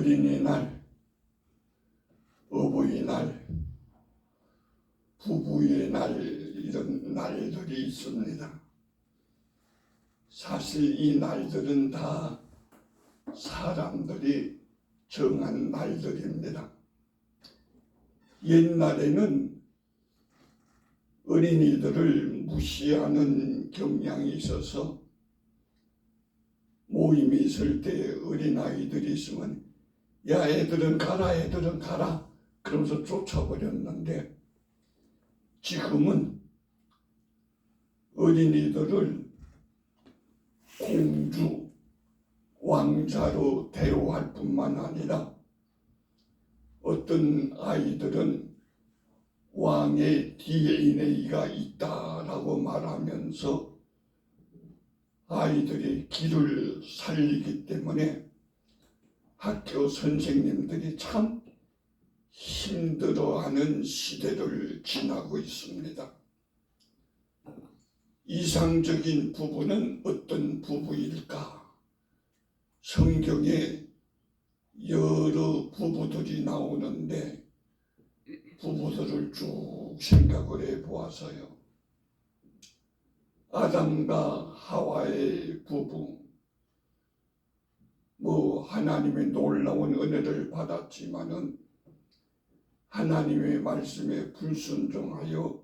어린이날, 어버이날, 부부의 날, 이런 날들이 있습니다. 사실 이 날들은 다 사람들이 정한 날들입니다. 옛날에는 어린이들을 무시하는 경향이 있어서 모임이 있을 때 어린아이들이 있으면 야, 애들은 가라, 애들은 가라 그러면서 쫓아버렸는데, 지금은 어린이들을 공주, 왕자로 대우할 뿐만 아니라 어떤 아이들은 왕의 DNA가 있다라고 말하면서 아이들이 길을 살리기 때문에 학교 선생님들이 참 힘들어하는 시대를 지나고 있습니다. 이상적인 부부는 어떤 부부일까? 성경에 여러 부부들이 나오는데 부부들을 쭉 생각을 해보아서요. 아담과 하와의 부부, 하나님의 놀라운 은혜를 받았지만은 하나님의 말씀에 불순종하여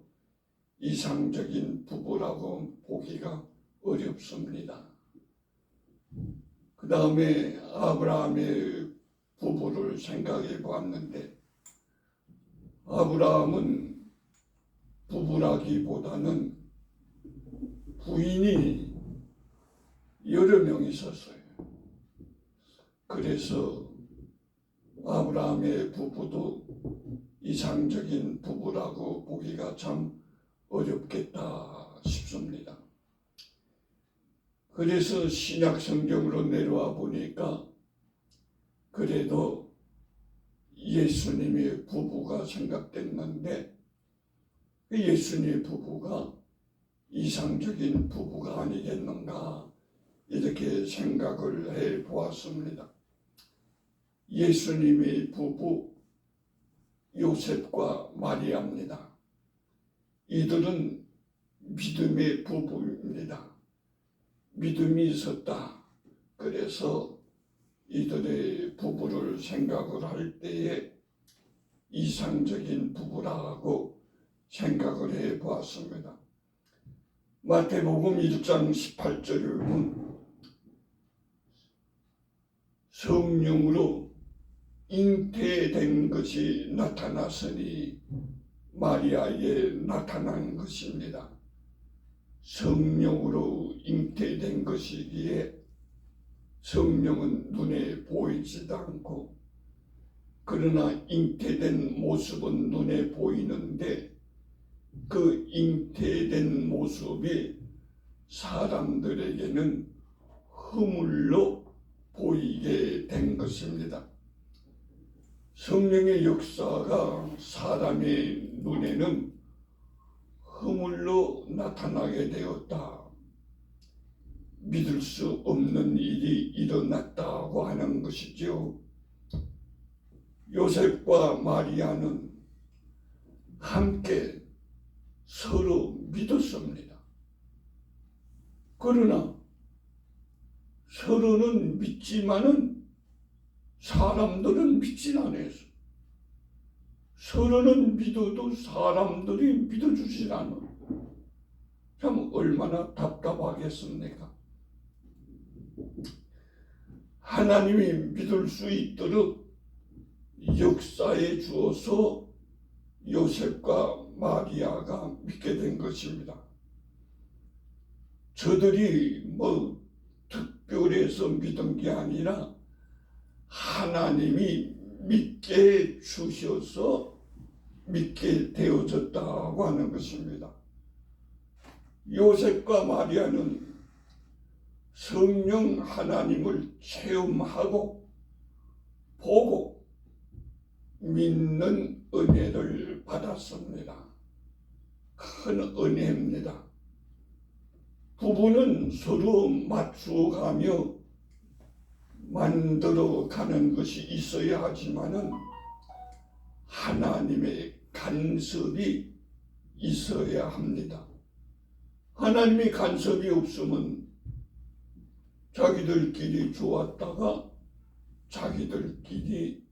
이상적인 부부라고 보기가 어렵습니다. 그 다음에 아브라함의 부부를 생각해 보았는데, 아브라함은 부부라기보다는 부인이 여러 명 있었어요. 그래서 아브라함의 부부도 이상적인 부부라고 보기가 참 어렵겠다 싶습니다. 그래서 신약 성경으로 내려와 보니까 그래도 예수님의 부부가 생각됐는데, 그 예수님의 부부가 이상적인 부부가 아니겠는가 이렇게 생각을 해 보았습니다. 예수님의 부부 요셉과 마리아입니다. 이들은 믿음의 부부입니다. 믿음이 있었다. 그래서 이들의 부부를 생각을 할 때에 이상적인 부부라고 생각을 해 보았습니다. 마태복음 1장 18절에 보면 성령으로 잉태된 것이 나타났으니 마리아에 나타난 것입니다. 성령으로 잉태된 것이기에 성령은 눈에 보이지도 않고, 그러나 잉태된 모습은 눈에 보이는데 그 잉태된 모습이 사람들에게는 허물로 보이게 된 것입니다. 성령의 역사가 사람의 눈에는 허물로 나타나게 되었다. 믿을 수 없는 일이 일어났다고 하는 것이죠. 요셉과 마리아는 함께 서로 믿었습니다. 그러나 서로는 믿지만은 사람들은 믿지 않았어. 서로는 믿어도 사람들이 믿어주지 않아. 참 얼마나 답답하겠습니까? 하나님이 믿을 수 있도록 역사해 주어서 요셉과 마리아가 믿게 된 것입니다. 저들이 특별해서 믿은 게 아니라 하나님이 믿게 주셔서 믿게 되어졌다고 하는 것입니다. 요셉과 마리아는 성령 하나님을 체험하고 보고 믿는 은혜를 받았습니다. 큰 은혜입니다. 부부는 서로 맞추어가며 만들어 가는 것이 있어야 하지만은 하나님의 간섭이 있어야 합니다. 하나님의 간섭이 없으면 자기들끼리 좋았다가 자기들끼리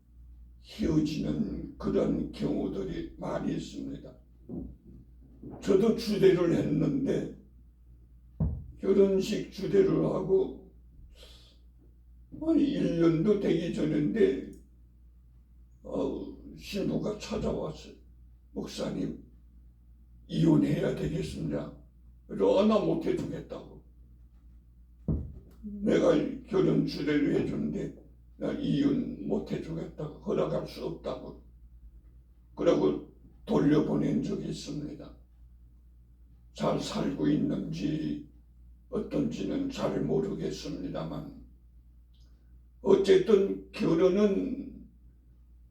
헤어지는 그런 경우들이 많이 있습니다. 저도 주례를 했는데 결혼식 주례를 하고 한 1년도 되기 전인데 신부가 찾아왔어요. 목사님, 이혼해야 되겠습니다. 그래서 나 못해주겠다고. 내가 결혼 주례를 해주는데 나 이혼 못해주겠다고, 허락할 수 없다고. 그러고 돌려보낸 적이 있습니다. 잘 살고 있는지 어떤지는 잘 모르겠습니다만 어쨌든 결혼은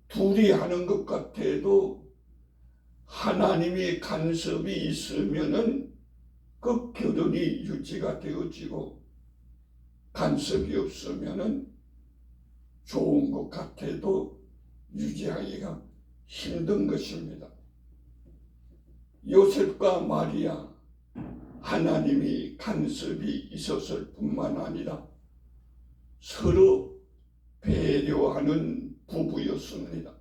둘이 하는 것 같아도 하나님의 간섭이 있으면은 그 결혼이 유지가 되어지고 간섭이 없으면은 좋은 것 같아도 유지하기가 힘든 것입니다. 요셉과 마리아, 하나님이 간섭이 있었을 뿐만 아니라 서로 배려하는 부부였습니다.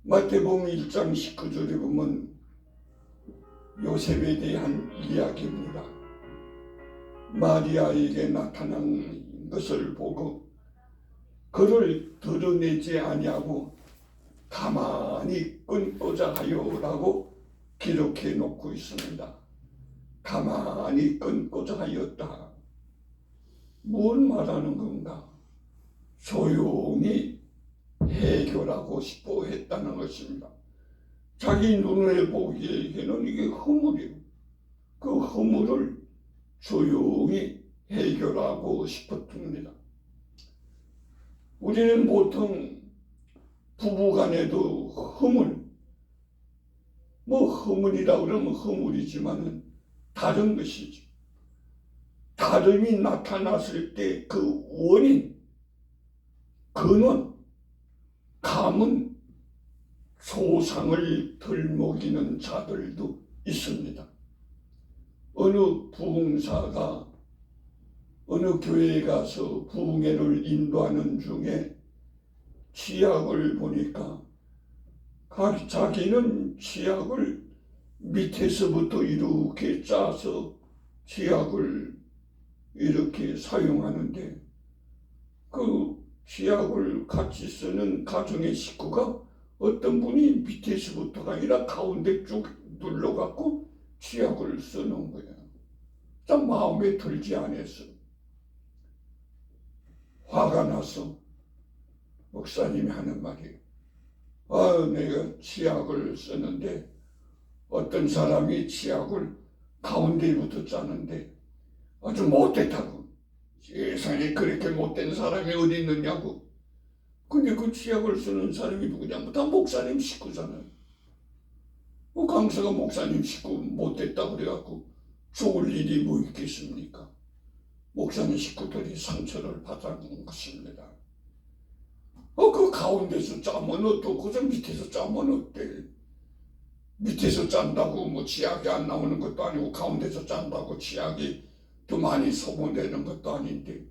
마태복음 1장 19절에 보면 요셉에 대한 이야기입니다. 마리아에게 나타난 것을 보고 그를 드러내지 아니하고 가만히 끊고자 하여라고 기록해 놓고 있습니다. 가만히 끊고자 하였다. 뭘 말하는 건가? 조용히 해결하고 싶어 했다는 것입니다. 자기 눈에 보기에는 이게 허물이에요. 그 허물을 조용히 해결하고 싶었습니다. 우리는 보통 부부간에도 허물이라 그러면 허물이지만은 다른 것이죠. 다름이 나타났을 때 그 원인, 근원, 감은 소상을 덜먹이는 자들도 있습니다. 어느 부흥사가 어느 교회에 가서 부흥회를 인도하는 중에 치약을 보니까 자기는 치약을 밑에서부터 이렇게 짜서 치약을 이렇게 사용하는데 그 치약을 같이 쓰는 가정의 식구가 어떤 분이 밑에서부터가 아니라 가운데 쭉 눌러갖고 치약을 쓰는 거예요. 참 마음에 들지 않았어. 화가 나서 목사님이 하는 말이에요. 내가 치약을 쓰는데 어떤 사람이 치약을 가운데부터 짜는데 아주 못됐다고. 세상에 그렇게 못된 사람이 어디 있느냐고. 근데 그 치약을 쓰는 사람이 누구냐? 다 목사님 식구잖아요. 강사가 목사님 식구 못됐다고 그래갖고 좋을 일이 뭐 있겠습니까? 목사님 식구들이 상처를 받는 것입니다. 그 가운데서 짜면 어떻고, 그 밑에서 짜면 어때? 밑에서 짠다고 뭐 치약이 안 나오는 것도 아니고, 가운데서 짠다고 치약이 더 많이 소모되는 것도 아닌데,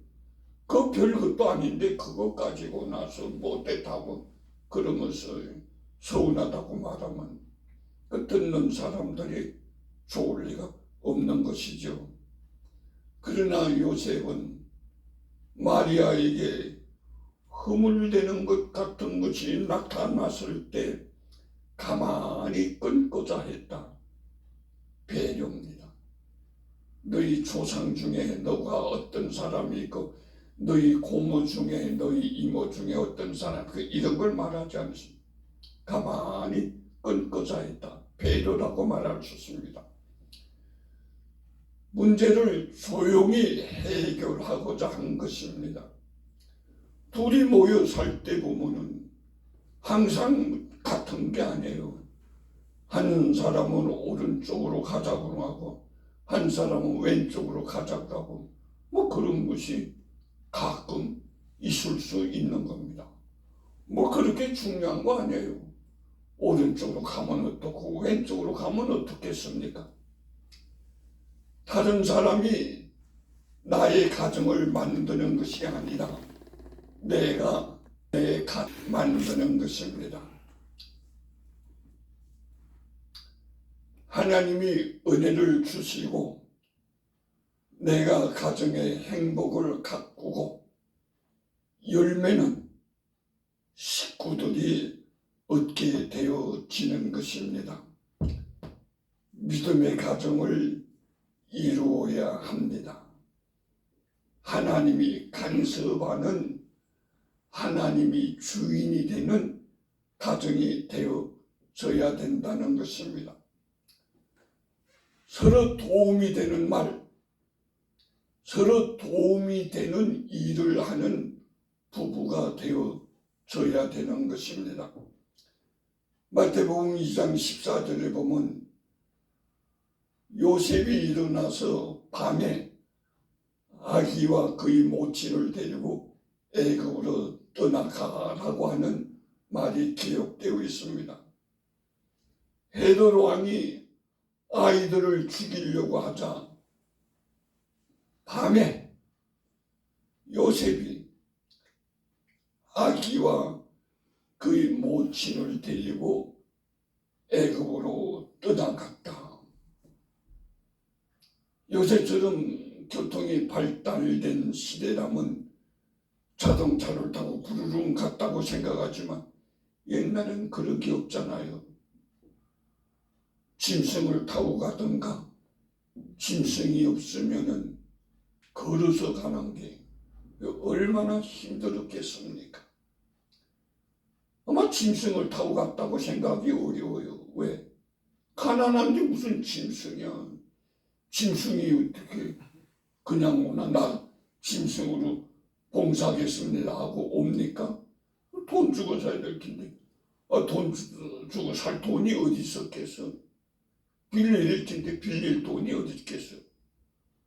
그 별것도 아닌데, 그거 가지고 나서 못됐다고 그러면서 서운하다고 말하면, 그 듣는 사람들이 좋을 리가 없는 것이죠. 그러나 요셉은 마리아에게 허물되는 것 같은 것이 나타났을 때 가만히 끊고자 했다. 배려입니다. 너희 조상 중에 너가 어떤 사람이 있고 너희 고모 중에 너희 이모 중에 어떤 사람, 이런 걸 말하지 않습니다. 가만히 끊고자 했다. 배려라고 말할 수 있습니다. 문제를 조용히 해결하고자 한 것입니다. 둘이 모여 살 때 보면은 항상 같은 게 아니에요. 한 사람은 오른쪽으로 가자고 하고 한 사람은 왼쪽으로 가자고 하고 뭐 그런 것이 가끔 있을 수 있는 겁니다. 뭐 그렇게 중요한 거 아니에요. 오른쪽으로 가면 어떻고 왼쪽으로 가면 어떻겠습니까? 다른 사람이 나의 가정을 만드는 것이 아니라 내가 내 가정을 만드는 것입니다. 하나님이 은혜를 주시고 내가 가정의 행복을 가꾸고 열매는 식구들이 얻게 되어지는 것입니다. 믿음의 가정을 이루어야 합니다. 하나님이 간섭하는, 하나님이 주인이 되는 가정이 되어져야 된다는 것입니다. 서로 도움이 되는 말, 서로 도움이 되는 일을 하는 부부가 되어져야 되는 것입니다. 마태복음 2장 14절에 보면 요셉이 일어나서 밤에 아기와 그의 모친을 데리고 애굽으로 떠나가라고 하는 말이 기록되어 있습니다. 헤롯 왕이 아이들을 죽이려고 하자 밤에 요셉이 아기와 그의 모친을 데리고 애굽으로 떠나갔다. 요새처럼 교통이 발달된 시대라면 자동차를 타고 부르릉 갔다고 생각하지만 옛날엔 그런 게 없잖아요. 짐승을 타고 가든가 짐승이 없으면은 걸어서 가는 게 얼마나 힘들었겠습니까? 아마 짐승을 타고 갔다고 생각이 어려워요. 왜? 가난한데 무슨 짐승이야. 짐승이 어떻게 그냥 오나 나 짐승으로 봉사하겠습니다 하고 옵니까? 돈 주고 사야 될 텐데 돈 주고 살 돈이 어디 있었겠어? 빌릴 텐데 빌릴 돈이 어디 있겠어?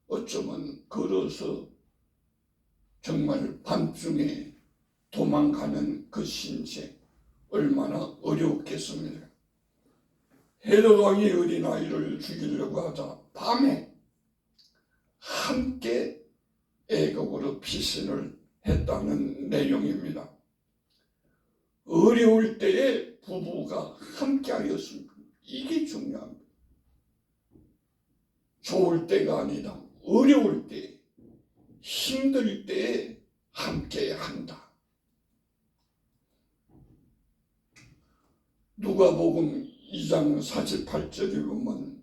어쩌면 걸어서 정말 밤중에 도망가는 그 신세 얼마나 어려웠겠습니까? 헤롯 왕이 어린아이를 죽이려고 하자 밤에 함께 애굽으로 피신을 했다는 내용입니다. 어려울 때에 부부가 함께 하였습니다. 이게 중요합니다. 좋을 때가 아니라 어려울 때, 힘들 때에 함께 한다. 누가복음 2장 48절에 보면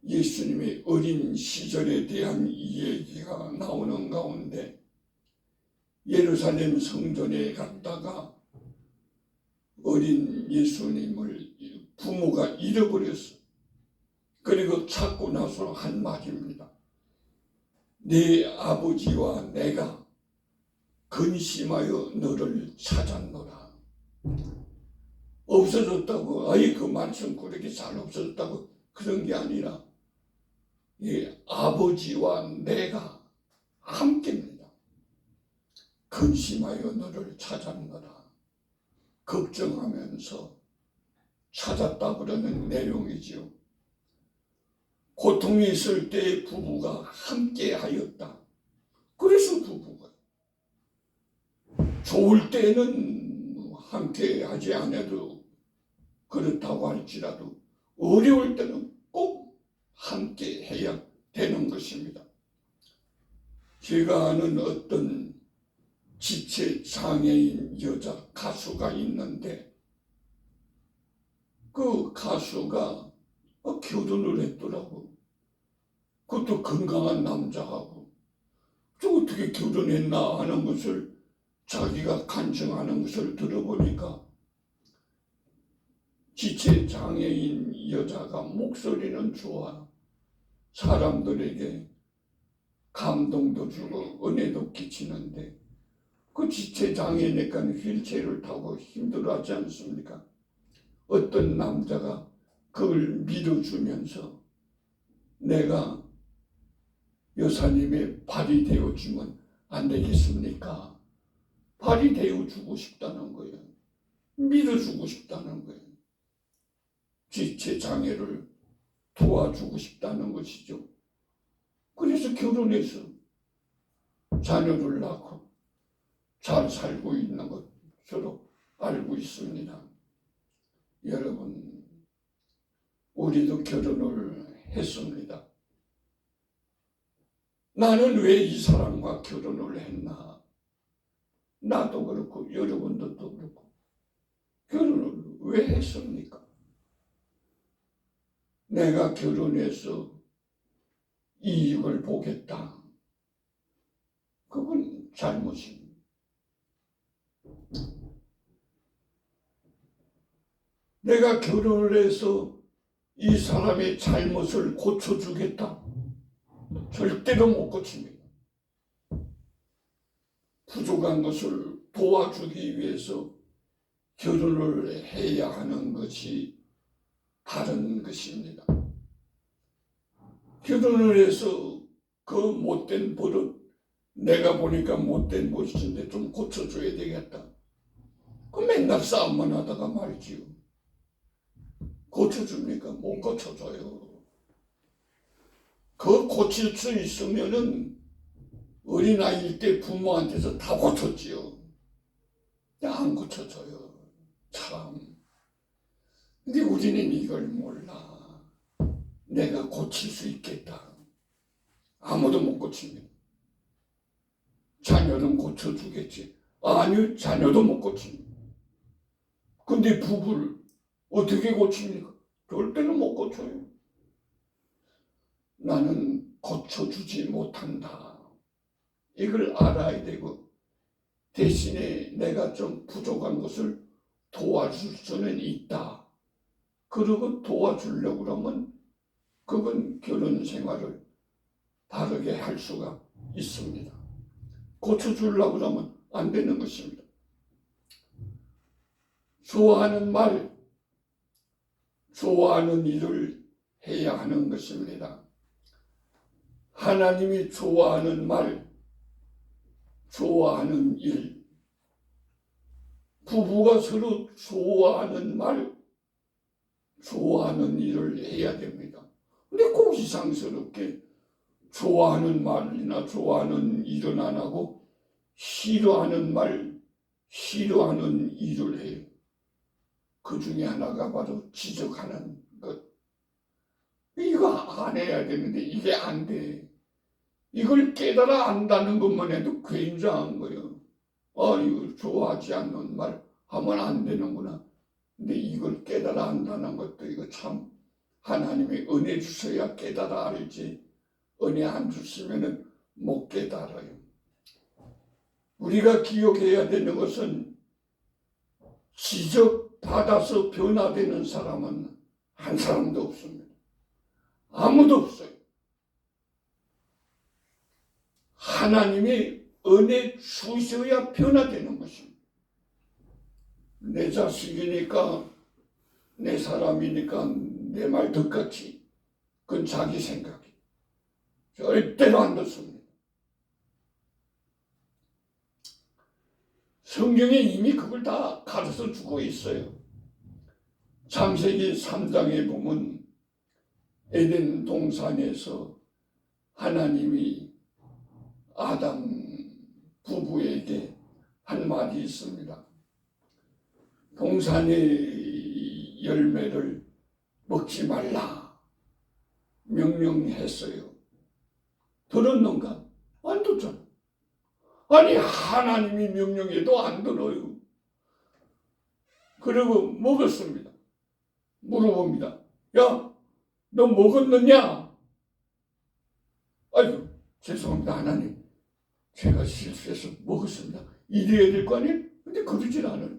예수님의 어린 시절에 대한 이야기가 나오는 가운데 예루살렘 성전에 갔다가 어린 예수님을 부모가 잃어버렸어. 그리고 찾고 나서 한 말입니다. 네 아버지와 내가 근심하여 너를 찾았노라. 없어졌다고, 그 말씀 그렇게 잘 없어졌다고 그런 게 아니라 아버지와 내가 함께입니다. 근심하여 너를 찾았노라. 걱정하면서 찾았다 그러는 내용이지요. 고통이 있을 때 부부가 함께 하였다. 그래서 부부가 좋을 때는 함께 하지 않아도 그렇다고 할지라도 어려울 때는 꼭 함께 해야 되는 것입니다. 제가 아는 어떤 지체 장애인 여자 가수가 있는데 그 가수가 결혼을 했더라고. 그것도 건강한 남자하고. 저 어떻게 결혼했나 하는 것을 자기가 간증하는 것을 들어보니까 지체 장애인 여자가 목소리는 좋아. 사람들에게 감동도 주고 은혜도 끼치는데 그 지체 장애니까 휠체어를 타고 힘들어하지 않습니까? 어떤 남자가 그걸 밀어주면서 내가 여사님의 발이 되어주면 안 되겠습니까? 발이 되어주고 싶다는 거예요. 밀어주고 싶다는 거예요. 지체 장애를 도와주고 싶다는 것이죠. 그래서 결혼해서 자녀를 낳고 잘 살고 있는 것으로 알고 있습니다. 여러분, 우리도 결혼을 했습니다. 나는 왜 이 사람과 결혼을 했나? 나도 그렇고 여러분들도 그렇고 결혼을 왜 했습니까? 내가 결혼해서 이익을 보겠다. 그건 잘못입니다. 내가 결혼을 해서 이 사람의 잘못을 고쳐주겠다. 절대로 못 고칩니다. 부족한 것을 도와주기 위해서 결혼을 해야 하는 것이 다른 것입니다. 결혼을 해서 그 못된 버릇, 내가 보니까 못된 버릇인데 좀 고쳐줘야 되겠다. 그 맨날 싸움만 하다가 말지요. 고쳐줍니까? 못 고쳐줘요. 그 고칠 수 있으면은 어린아이일 때 부모한테서 다 고쳤지요. 안 고쳐줘요. 참. 근데 우리는 이걸 몰라. 내가 고칠 수 있겠다. 아무도 못 고칩니다. 자녀는 고쳐주겠지. 아니요, 자녀도 못 고칩니다. 근데 부부를 어떻게 고칩니까? 절대로 못 고쳐요. 나는 고쳐주지 못한다. 이걸 알아야 되고 대신에 내가 좀 부족한 것을 도와줄 수는 있다. 그러고 도와주려고 그러면 그건 결혼 생활을 다르게 할 수가 있습니다. 고쳐주려고 그러면 안 되는 것입니다. 좋아하는 말, 좋아하는 일을 해야 하는 것입니다. 하나님이 좋아하는 말, 좋아하는 일, 부부가 서로 좋아하는 말, 좋아하는 일을 해야 됩니다. 근데 꼭 이상스럽게 좋아하는 말이나 좋아하는 일은 안 하고 싫어하는 말, 싫어하는 일을 해요. 그 중에 하나가 바로 지적하는 것. 이거 안 해야 되는데 이게 안 돼. 이걸 깨달아 안다는 것만 해도 굉장한 거예요. 이거 좋아하지 않는 말 하면 안 되는구나. 근데 이걸 깨달아 안다는 것도 이거 참 하나님의 은혜 주셔야 깨달아 알지. 은혜 안 주시면은 못 깨달아요. 우리가 기억해야 되는 것은 지적받아서 변화되는 사람은 한 사람도 없습니다. 아무도 없어요. 하나님의 은혜 주셔야 변화되는 것입니다. 내 자식이니까, 내 사람이니까 내 말 듣겠지. 그건 자기 생각이. 절대로 안 듣습니다. 성경에 이미 그걸 다 가르쳐 주고 있어요. 창세기 3장에 보면 에덴 동산에서 하나님이 아담 부부에게 한 말이 있습니다. 동산의 열매를 먹지 말라 명령했어요. 들었는가? 안 듣잖아. 아니 하나님이 명령해도 안 들어요. 그리고 먹었습니다. 물어봅니다. 야, 너 먹었느냐? 아이고 죄송합니다 하나님. 제가 실수해서 먹었습니다. 이래야 될 거 아니에요? 근데 그러질 않아요.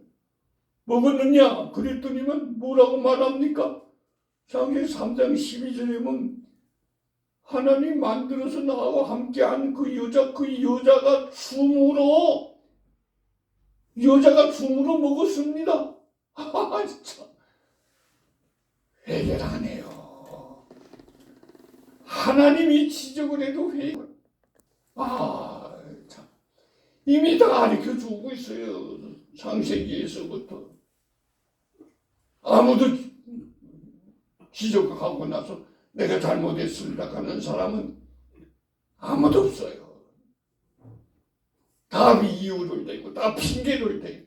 먹었느냐? 그랬더니만 뭐라고 말합니까? 창세기 3장 12절에 보면 하나님 만들어서 나와 함께한 그 여자가 줌으로 먹었습니다. 진짜 해결 안 해요. 하나님이 지적을 해도 회개를. 참. 이미 다 가르쳐 주고 있어요. 창세기에서부터. 아무도 지적하고 나서 내가 잘못했습니다 하는 사람은 아무도 없어요. 다 이유를 대고 다 핑계를 대고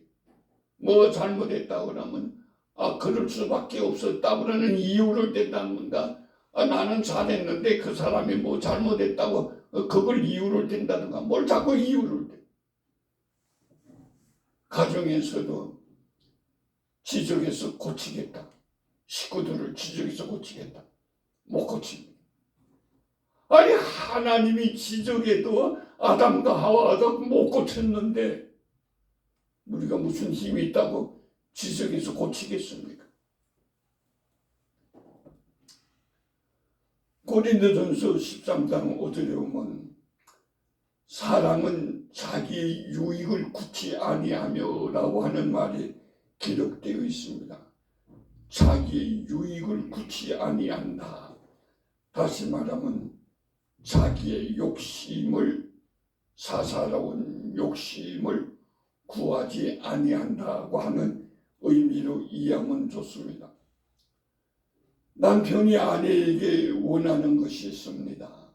뭐 잘못했다고 그러면 그럴 수밖에 없었다 그러는 이유를 댄다든가 나는 잘했는데 그 사람이 뭐 잘못했다고 그걸 이유를 댄다든가 뭘 자꾸 이유를 대. 가정에서도 지적해서 고치겠다. 식구들을 지적해서 고치겠다. 못 고칩니다. 아니 하나님이 지적해도 아담과 하와가 못 고쳤는데 우리가 무슨 힘이 있다고 지적해서 고치겠습니까? 고린도전서 13장 5절에 보면 사랑은 자기의 유익을 굳이 아니하며 라고 하는 말이 기록되어 있습니다. 자기의 유익을 굳이 아니한다. 다시 말하면 자기의 욕심을 사사로운 욕심을 구하지 아니한다고 하는 의미로 이해하면 좋습니다. 남편이 아내에게 원하는 것이 있습니다.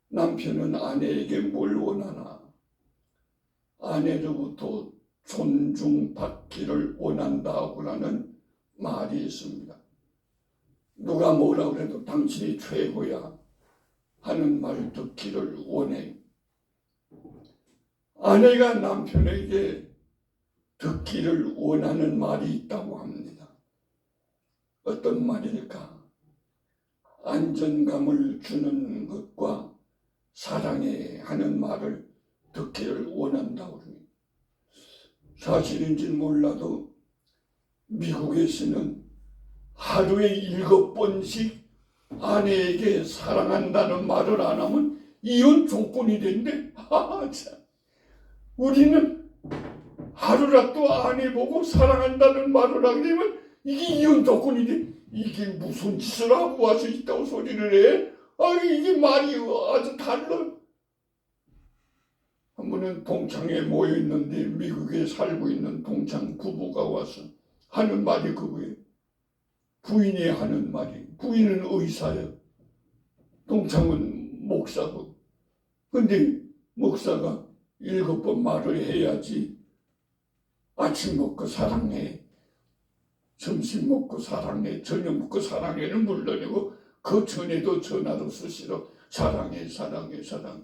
남편은 아내에게 뭘 원하나? 아내로부터 존중받기를 원한다고 하는 말이 있습니다. 누가 뭐라 그래도 당신이 최고야 하는 말 듣기를 원해. 아내가 남편에게 듣기를 원하는 말이 있다고 합니다. 어떤 말일까? 안정감을 주는 것과 사랑해 하는 말을 듣기를 원한다고 합니다. 사실인지는 몰라도 미국에서는 하루에 7번씩 아내에게 사랑한다는 말을 안 하면 이혼 조건이 된대. 우리는 하루라도 아내 보고 사랑한다는 말을 하게 되면 이게 이혼 조건이 돼. 이게 무슨 짓을 하고 와서 있다고 소리를 해? 이게 말이 아주 달라. 한 번은 동창에 모여 있는데 미국에 살고 있는 동창 부부가 와서 하는 말이 그거예요. 부인이 하는 말이. 부인은 의사예요. 동창은 목사고. 근데 목사가 7번 말을 해야지 아침 먹고 사랑해, 점심 먹고 사랑해, 저녁 먹고 사랑해는 물론이고 그 전에도 전화로 수시로 사랑해 사랑해 사랑해.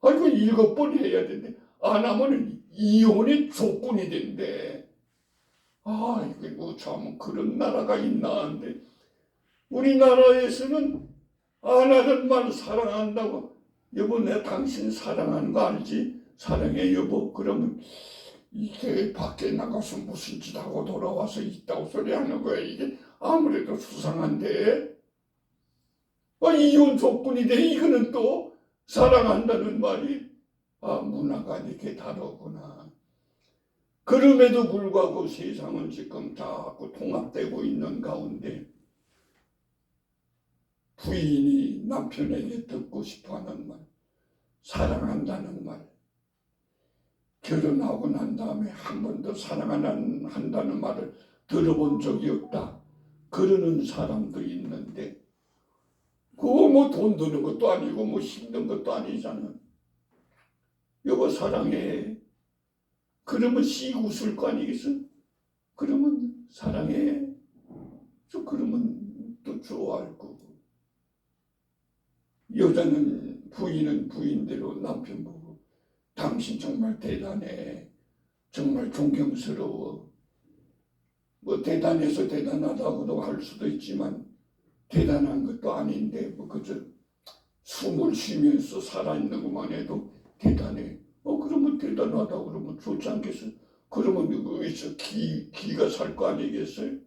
이거 7번 해야 되는데 안 하면 이혼의 조건이 된대. 이게 뭐 참 그런 나라가 있나 한데 우리나라에서는 안 하는 말 사랑한다고 여보 내가 당신 사랑하는 거 알지? 사랑해 여보. 그러면 이게 밖에 나가서 무슨 짓 하고 돌아와서 있다고 소리 하는 거야. 이게 아무래도 수상한데 이혼 조건이 돼. 이거는 또 사랑한다는 말이 문화가 이렇게 다르구나. 그럼에도 불구하고 세상은 지금 자꾸 통합되고 있는 가운데 부인이 남편에게 듣고 싶어하는 말, 사랑한다는 말, 결혼하고 난 다음에 한 번도 사랑한다는 말을 들어본 적이 없다. 그러는 사람도 있는데 그거 뭐 돈 드는 것도 아니고 뭐 힘든 것도 아니잖아. 여보 사랑해. 그러면 씩 웃을 거 아니겠어? 그러면 사랑해. 그러면 또 좋아할 거고. 여자는 부인은 부인대로 남편 보고 당신 정말 대단해. 정말 존경스러워. 뭐 대단해서 대단하다고도 할 수도 있지만 대단한 것도 아닌데 뭐 그저 숨을 쉬면서 살아있는 것만 해도 대단해. 그러면 대단하다고 그러면 좋지 않겠어요? 그러면 누구에서 기가 살 거 아니겠어요?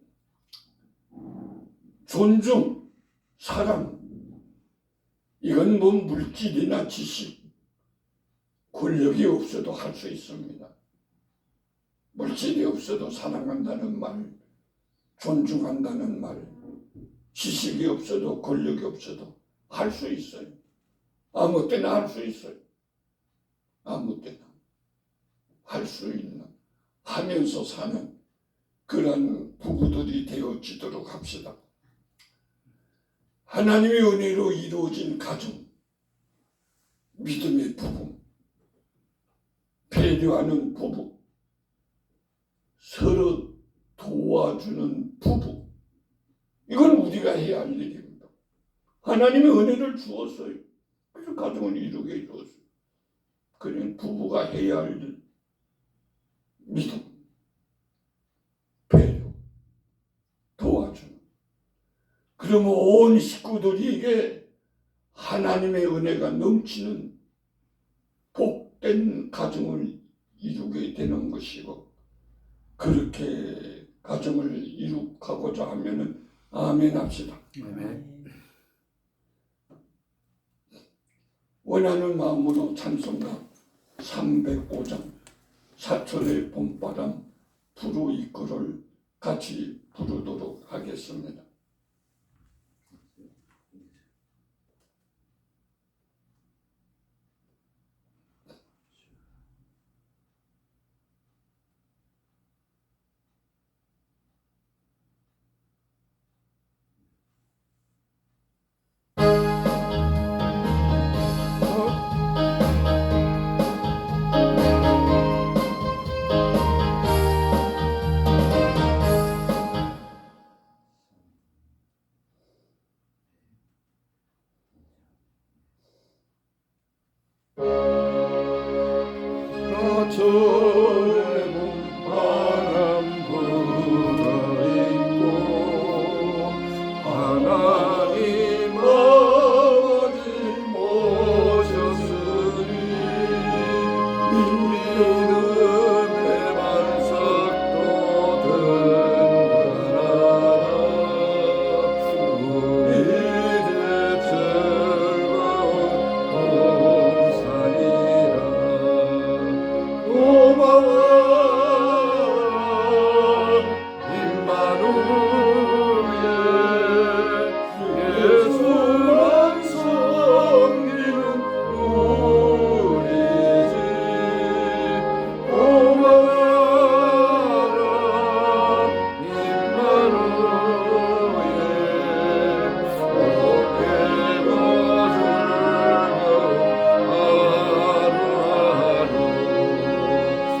존중, 사랑, 이건 뭐 물질이나 지식, 권력이 없어도 할 수 있습니다. 물질이 없어도 사랑한다는 말, 존중한다는 말, 지식이 없어도 권력이 없어도 할 수 있어요. 아무 때나 할 수 있어요. 아무 때나. 할 수 있는 하면서 사는 그런 부부들이 되어지도록 합시다. 하나님의 은혜로 이루어진 가정, 믿음의 부부, 배려하는 부부, 서로 도와주는 부부, 이건 우리가 해야 할 일입니다. 하나님의 은혜를 주었어요. 그래서 가정을 이루게 해주었어요. 그는 부부가 해야 할 일, 믿음, 배려, 도와주는. 그러면 온 식구들에게 하나님의 은혜가 넘치는 복된 가정을 이루게 되는 것이고, 그렇게 가정을 이룩하고자 하면은 아멘 합시다. 아멘. 원하는 마음으로 찬송가 305장 사철의 봄바람 부르 이끌을 같이 부르도록 하겠습니다. 사철의 봄바람 불어있고 하나님 아버지 모셨으니 믿음의 반석도 든든하라. 우리 집 즐거운 동산이라. 고마워 임마누엘 예수만 섬기는 우리 집 고마워라 임마누엘 어깨가 즐거운 하루하루 우리를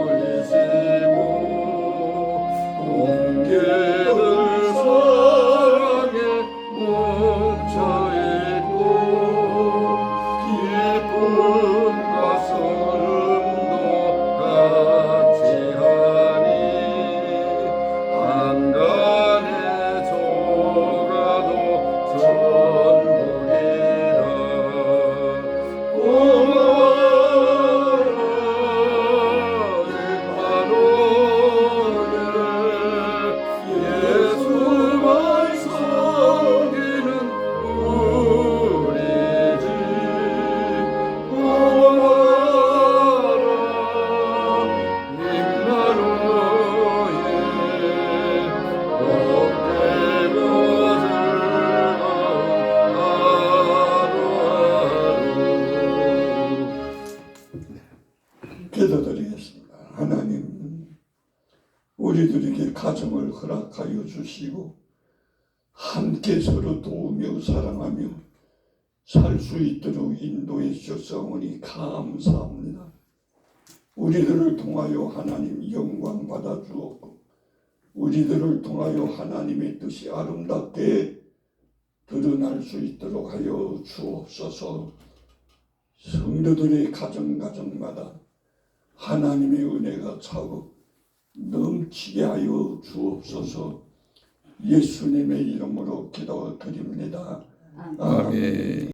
보이시고 온개들 사랑에 뭉쳐있고 기쁨과 소름도 같이하니 한간의 조가도 전부이라. 고마워라 임마누엘 예수만 섬기는 우리 집 고마워라 임마누엘 어깨가 즐거운 기도드리겠습니다. 하나님, 우리들에게 가정을 허락하여 주시고 함께 서로 도우며 사랑하며 살 수 있도록 인도해 주셨사오니 감사합니다. 우리들을 통하여 하나님 영광 받아 주었고 우리들을 통하여 하나님의 뜻이 아름답게 드러날 수 있도록 하여 주옵소서. 성도들의 가정마다 하나님의 은혜가 차고 넘치게 하여 주옵소서. 예수님의 이름으로 기도드립니다. 아멘.